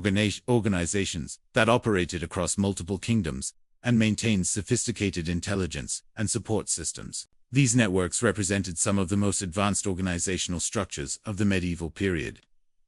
organizations that operated across multiple kingdoms and maintained sophisticated intelligence and support systems. These networks represented some of the most advanced organizational structures of the medieval period,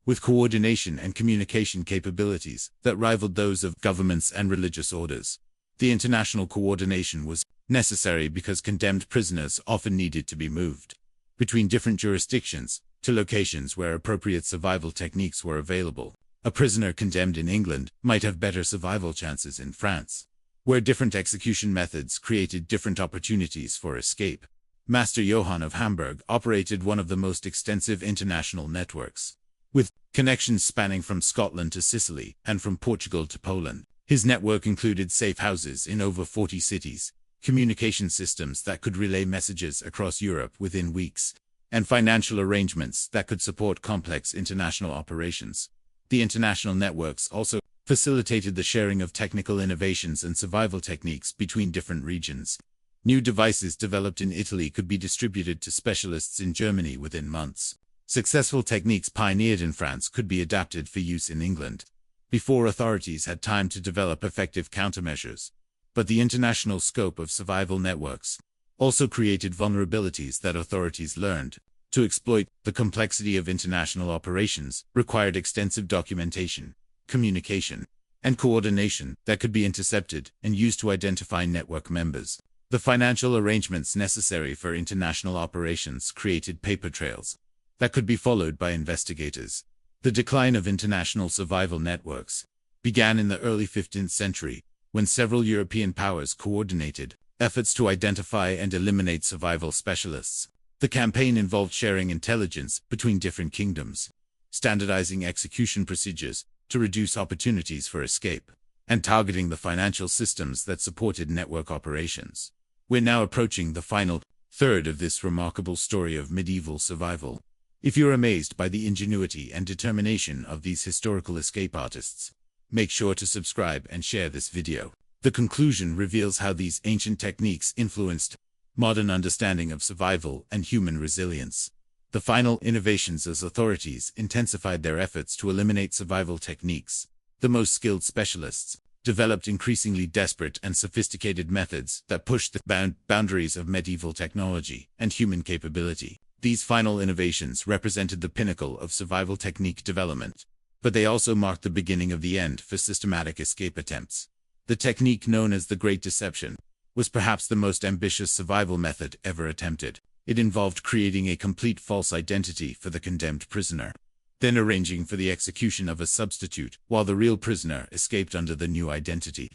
with coordination and communication capabilities that rivaled those of governments and religious orders. The international coordination was necessary because condemned prisoners often needed to be moved between different jurisdictions to locations where appropriate survival techniques were available. A prisoner condemned in England might have better survival chances in France, where different execution methods created different opportunities for escape. Master Johann of Hamburg operated one of the most extensive international networks, with connections spanning from Scotland to Sicily and from Portugal to Poland. His network included safe houses in over 40 cities, communication systems that could relay messages across Europe within weeks, and financial arrangements that could support complex international operations. The international networks also facilitated the sharing of technical innovations and survival techniques between different regions. New devices developed in Italy could be distributed to specialists in Germany within months. Successful techniques pioneered in France could be adapted for use in England before authorities had time to develop effective countermeasures. But the international scope of survival networks also created vulnerabilities that authorities learned to exploit. The complexity of international operations required extensive documentation, communication, and coordination that could be intercepted and used to identify network members. The financial arrangements necessary for international operations created paper trails that could be followed by investigators. The decline of international survival networks began in the early 15th century, when several European powers coordinated efforts to identify and eliminate survival specialists. The campaign involved sharing intelligence between different kingdoms, standardizing execution procedures to reduce opportunities for escape, and targeting the financial systems that supported network operations. We're now approaching the final third of this remarkable story of medieval survival. If you're amazed by the ingenuity and determination of these historical escape artists, make sure to subscribe and share this video. The conclusion reveals how these ancient techniques influenced modern understanding of survival and human resilience. The final innovations as authorities intensified their efforts to eliminate survival techniques. The most skilled specialists developed increasingly desperate and sophisticated methods that pushed the boundaries of medieval technology and human capability. These final innovations represented the pinnacle of survival technique development, but they also marked the beginning of the end for systematic escape attempts. The technique known as the Great Deception was perhaps the most ambitious survival method ever attempted. It involved creating a complete false identity for the condemned prisoner, then arranging for the execution of a substitute while the real prisoner escaped under the new identity.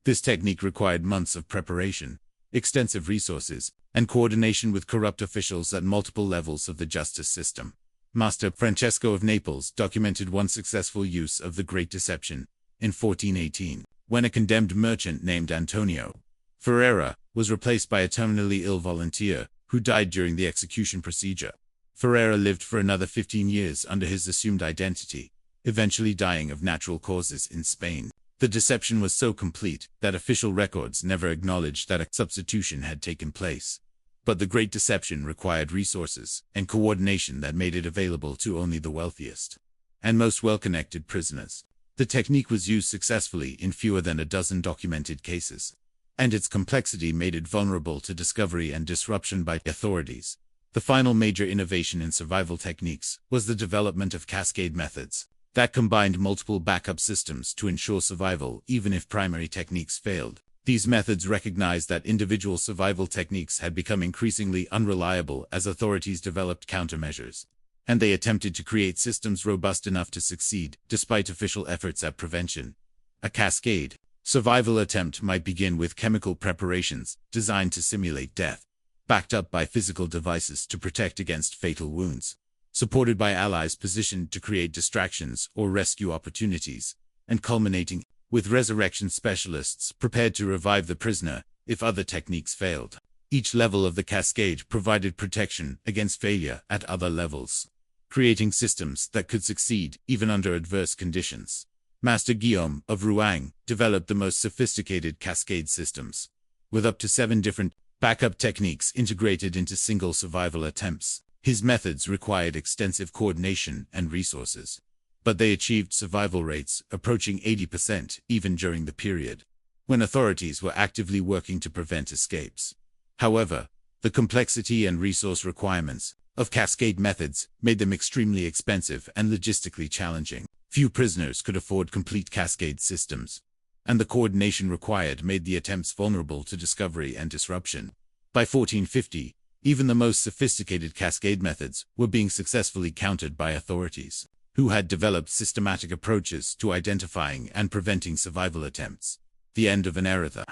This technique required months of preparation, extensive resources, and coordination with corrupt officials at multiple levels of the justice system. Master Francesco of Naples documented one successful use of the Great Deception in 1418, when a condemned merchant named Antonio Ferreira was replaced by a terminally ill volunteer who died during the execution procedure. Ferreira lived for another 15 years under his assumed identity, eventually dying of natural causes in Spain. The deception was so complete that official records never acknowledged that a substitution had taken place. But the Great Deception required resources and coordination that made it available to only the wealthiest and most well-connected prisoners. The technique was used successfully in fewer than a dozen documented cases, and its complexity made it vulnerable to discovery and disruption by authorities. The final major innovation in survival techniques was the development of cascade methods that combined multiple backup systems to ensure survival even if primary techniques failed. These methods recognized that individual survival techniques had become increasingly unreliable as authorities developed countermeasures, and they attempted to create systems robust enough to succeed despite official efforts at prevention. A cascade survival attempt might begin with chemical preparations designed to simulate death, backed up by physical devices to protect against fatal wounds, supported by allies positioned to create distractions or rescue opportunities, and culminating with resurrection specialists prepared to revive the prisoner if other techniques failed. Each level of the cascade provided protection against failure at other levels, creating systems that could succeed even under adverse conditions. Master Guillaume of Rouen developed the most sophisticated cascade systems, with up to 7 different backup techniques integrated into single survival attempts. His methods required extensive coordination and resources, but they achieved survival rates approaching 80% even during the period when authorities were actively working to prevent escapes. However, the complexity and resource requirements of cascade methods made them extremely expensive and logistically challenging. Few prisoners could afford complete cascade systems, and the coordination required made the attempts vulnerable to discovery and disruption. By 1450, even the most sophisticated cascade methods were being successfully countered by authorities, who had developed systematic approaches to identifying and preventing survival attempts. The end of an era. The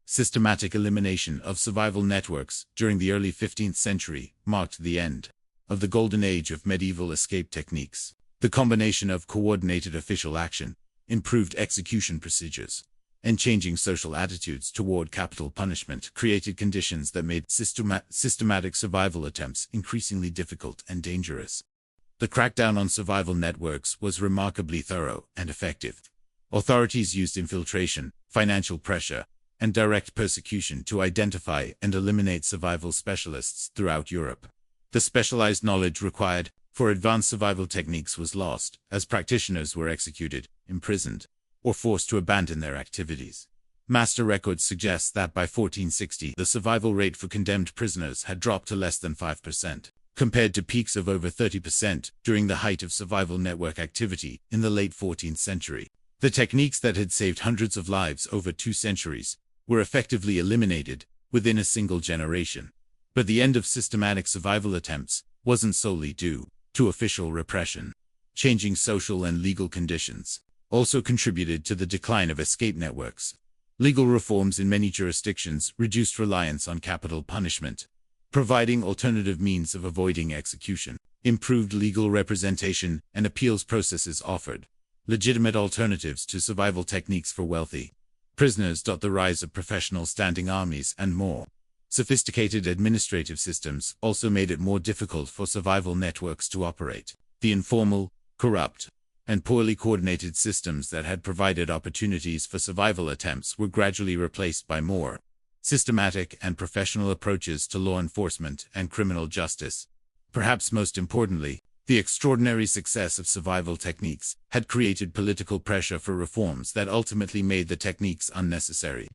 systematic elimination of survival networks during the early 15th century marked the end of the golden age of medieval escape techniques. The combination of coordinated official action, improved execution procedures, and changing social attitudes toward capital punishment created conditions that made systematic survival attempts increasingly difficult and dangerous. The crackdown on survival networks was remarkably thorough and effective. Authorities used infiltration, financial pressure, and direct persecution to identify and eliminate survival specialists throughout Europe. The specialized knowledge required for advanced survival techniques was lost, as practitioners were executed, imprisoned, or forced to abandon their activities. Master records suggest that by 1460, the survival rate for condemned prisoners had dropped to less than 5%, compared to peaks of over 30% during the height of survival network activity in the late 14th century. The techniques that had saved hundreds of lives over 2 centuries were effectively eliminated within a single generation. But the end of systematic survival attempts wasn't solely due to official repression. Changing social and legal conditions also contributed to the decline of escape networks. Legal reforms in many jurisdictions reduced reliance on capital punishment, providing alternative means of avoiding execution. Improved legal representation and appeals processes offered legitimate alternatives to survival techniques for wealthy prisoners. The rise of professional standing armies and more sophisticated administrative systems also made it more difficult for survival networks to operate. The informal, corrupt, and poorly coordinated systems that had provided opportunities for survival attempts were gradually replaced by more systematic and professional approaches to law enforcement and criminal justice. Perhaps most importantly, the extraordinary success of survival techniques had created political pressure for reforms that ultimately made the techniques unnecessary.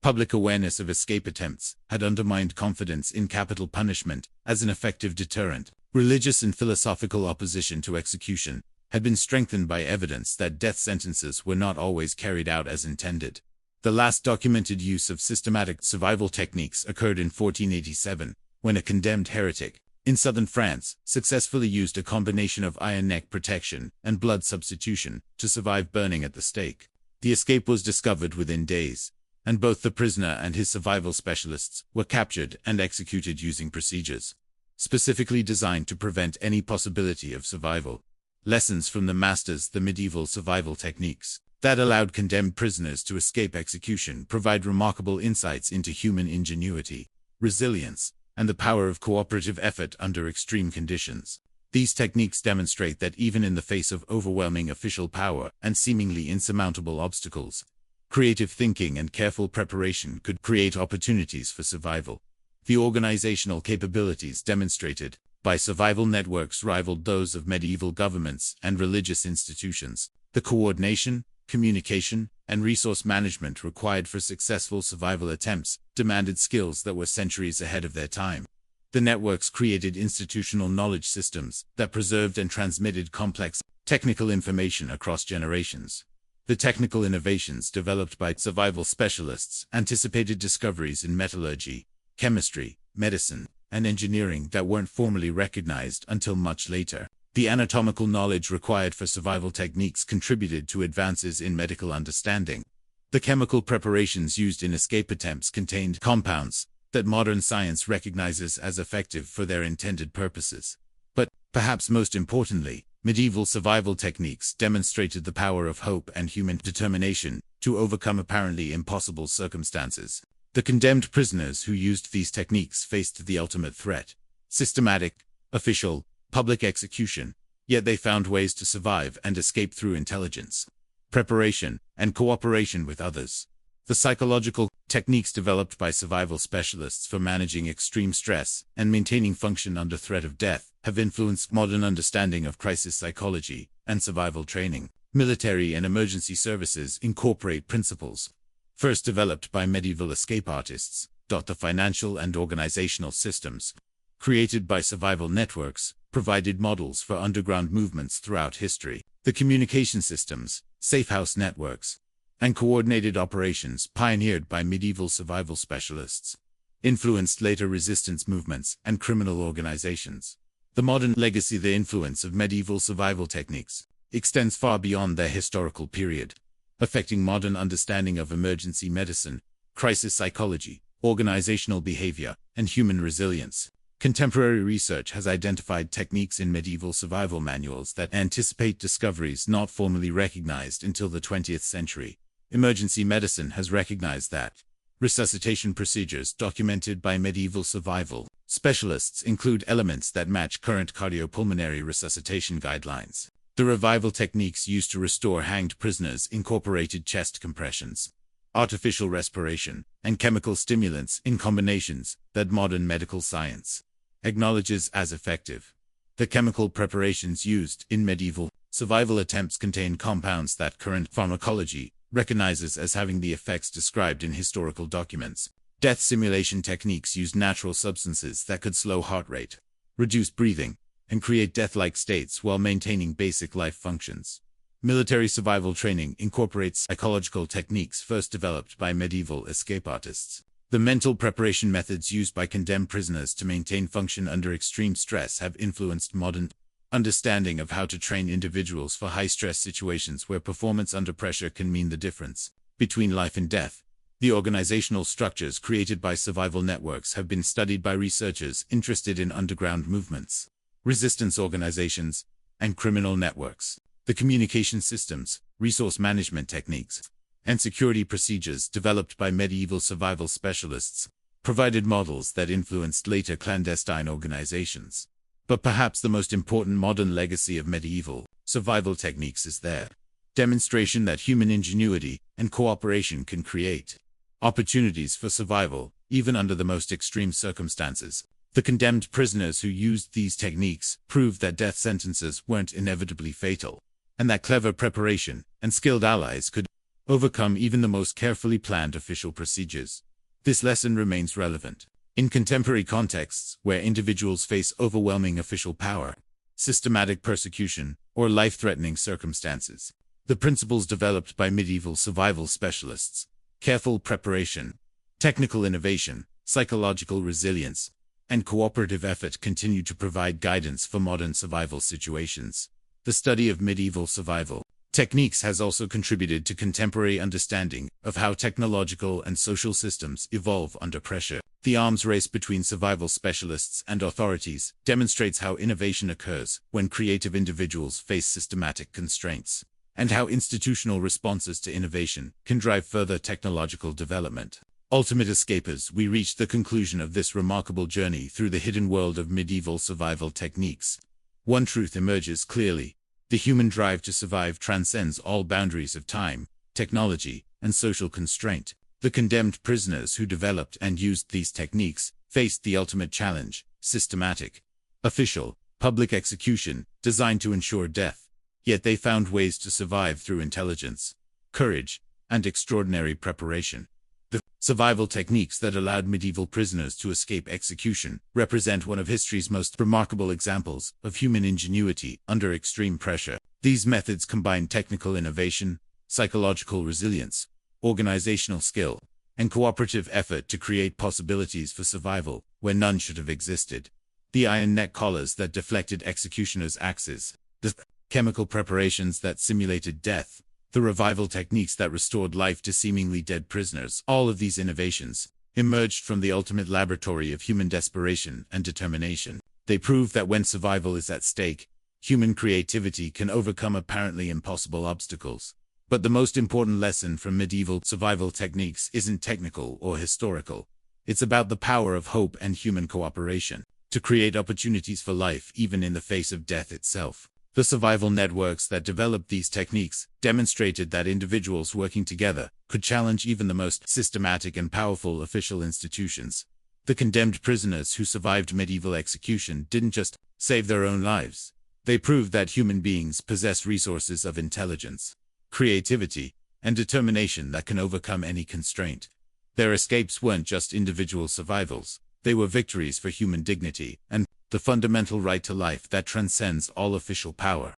Public awareness of escape attempts had undermined confidence in capital punishment as an effective deterrent. Religious and philosophical opposition to execution had been strengthened by evidence that death sentences were not always carried out as intended. The last documented use of systematic survival techniques occurred in 1487, when a condemned heretic in southern France successfully used a combination of iron neck protection and blood substitution to survive burning at the stake. The escape was discovered within days, and both the prisoner and his survival specialists were captured and executed using procedures specifically designed to prevent any possibility of survival. Lessons from the masters. The medieval survival techniques that allowed condemned prisoners to escape execution provide remarkable insights into human ingenuity, resilience, and the power of cooperative effort under extreme conditions. These techniques demonstrate that even in the face of overwhelming official power and seemingly insurmountable obstacles, creative thinking and careful preparation could create opportunities for survival. The organizational capabilities demonstrated by survival networks rivaled those of medieval governments and religious institutions. The coordination, communication, and resource management required for successful survival attempts demanded skills that were centuries ahead of their time. The networks created institutional knowledge systems that preserved and transmitted complex technical information across generations. The technical innovations developed by survival specialists anticipated discoveries in metallurgy, chemistry, medicine, and engineering that weren't formally recognized until much later. The anatomical knowledge required for survival techniques contributed to advances in medical understanding. The chemical preparations used in escape attempts contained compounds that modern science recognizes as effective for their intended purposes. But, perhaps most importantly, medieval survival techniques demonstrated the power of hope and human determination to overcome apparently impossible circumstances. The condemned prisoners who used these techniques faced the ultimate threat: systematic, official, public execution, yet they found ways to survive and escape through intelligence, preparation, and cooperation with others. The psychological techniques developed by survival specialists for managing extreme stress and maintaining function under threat of death have influenced modern understanding of crisis psychology and survival training. Military and emergency services incorporate principles first developed by medieval escape artists. The financial and organizational systems created by survival networks provided models for underground movements throughout history. The communication systems, safe house networks, and coordinated operations pioneered by medieval survival specialists influenced later resistance movements and criminal organizations. The modern legacy. The influence of medieval survival techniques extends far beyond their historical period, affecting modern understanding of emergency medicine, crisis psychology, organizational behavior, and human resilience. Contemporary research has identified techniques in medieval survival manuals that anticipate discoveries not formally recognized until the 20th century. Emergency medicine has recognized that resuscitation procedures documented by medieval survival specialists include elements that match current cardiopulmonary resuscitation guidelines. The revival techniques used to restore hanged prisoners incorporated chest compressions, artificial respiration, and chemical stimulants in combinations that modern medical science acknowledges as effective. The chemical preparations used in medieval survival attempts contain compounds that current pharmacology recognizes as having the effects described in historical documents. Death simulation techniques used natural substances that could slow heart rate, reduce breathing, and create death-like states while maintaining basic life functions. Military survival training incorporates psychological techniques first developed by medieval escape artists. The mental preparation methods used by condemned prisoners to maintain function under extreme stress have influenced modern understanding of how to train individuals for high-stress situations where performance under pressure can mean the difference between life and death. The organizational structures created by survival networks have been studied by researchers interested in underground movements, resistance organizations, and criminal networks. The communication systems, resource management techniques, and security procedures developed by medieval survival specialists provided models that influenced later clandestine organizations. But perhaps the most important modern legacy of medieval survival techniques is their demonstration that human ingenuity and cooperation can create opportunities for survival, even under the most extreme circumstances. The condemned prisoners who used these techniques proved that death sentences weren't inevitably fatal, and that clever preparation and skilled allies could overcome even the most carefully planned official procedures. This lesson remains relevant in contemporary contexts where individuals face overwhelming official power, systematic persecution, or life-threatening circumstances. The principles developed by medieval survival specialists, careful preparation, technical innovation, psychological resilience, and cooperative effort continue to provide guidance for modern survival situations. The study of medieval survival techniques has also contributed to contemporary understanding of how technological and social systems evolve under pressure. The arms race between survival specialists and authorities demonstrates how innovation occurs when creative individuals face systematic constraints, and how institutional responses to innovation can drive further technological development. Ultimate escapers, we reach the conclusion of this remarkable journey through the hidden world of medieval survival techniques. One truth emerges clearly: the human drive to survive transcends all boundaries of time, technology, and social constraint. The condemned prisoners who developed and used these techniques faced the ultimate challenge: systematic, official, public execution designed to ensure death. Yet they found ways to survive through intelligence, courage, and extraordinary preparation. The survival techniques that allowed medieval prisoners to escape execution represent one of history's most remarkable examples of human ingenuity under extreme pressure. These methods combine technical innovation, psychological resilience, organizational skill, and cooperative effort to create possibilities for survival where none should have existed. The iron neck collars that deflected executioners' axes, the chemical preparations that simulated death, the revival techniques that restored life to seemingly dead prisoners. All of these innovations emerged from the ultimate laboratory of human desperation and determination. They prove that when survival is at stake, human creativity can overcome apparently impossible obstacles. But the most important lesson from medieval survival techniques isn't technical or historical. It's about the power of hope and human cooperation to create opportunities for life even in the face of death itself. The survival networks that developed these techniques demonstrated that individuals working together could challenge even the most systematic and powerful official institutions. The condemned prisoners who survived medieval execution didn't just save their own lives. They proved that human beings possess resources of intelligence, creativity, and determination that can overcome any constraint. Their escapes weren't just individual survivals. They were victories for human dignity and the fundamental right to life that transcends all official power.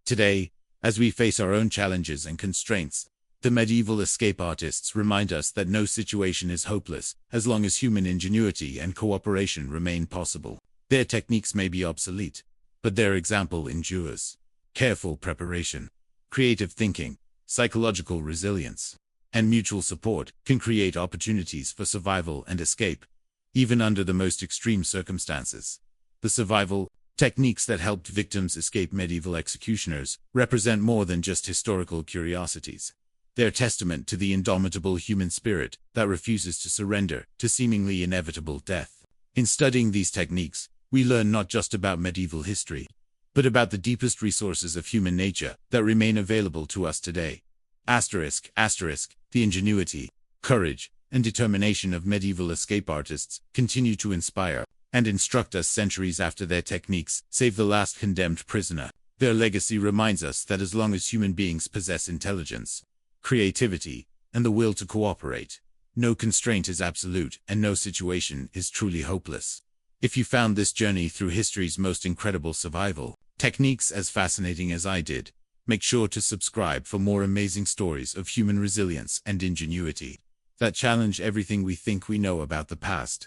Today, as we face our own challenges and constraints, the medieval escape artists remind us that no situation is hopeless as long as human ingenuity and cooperation remain possible. Their techniques may be obsolete, but their example endures. Careful preparation, creative thinking, psychological resilience, and mutual support can create opportunities for survival and escape, even under the most extreme circumstances. The survival techniques that helped victims escape medieval executioners represent more than just historical curiosities. They're testament to the indomitable human spirit that refuses to surrender to seemingly inevitable death. In studying these techniques, we learn not just about medieval history, but about the deepest resources of human nature that remain available to us today. The ingenuity, courage, and determination of medieval escape artists continue to inspire and instruct us centuries after their techniques save the last condemned prisoner. Their legacy reminds us that as long as human beings possess intelligence, creativity, and the will to cooperate, no constraint is absolute and no situation is truly hopeless. If you found this journey through history's most incredible survival techniques as fascinating as I did, Make sure to subscribe for more amazing stories of human resilience and ingenuity that challenge everything we think we know about the past.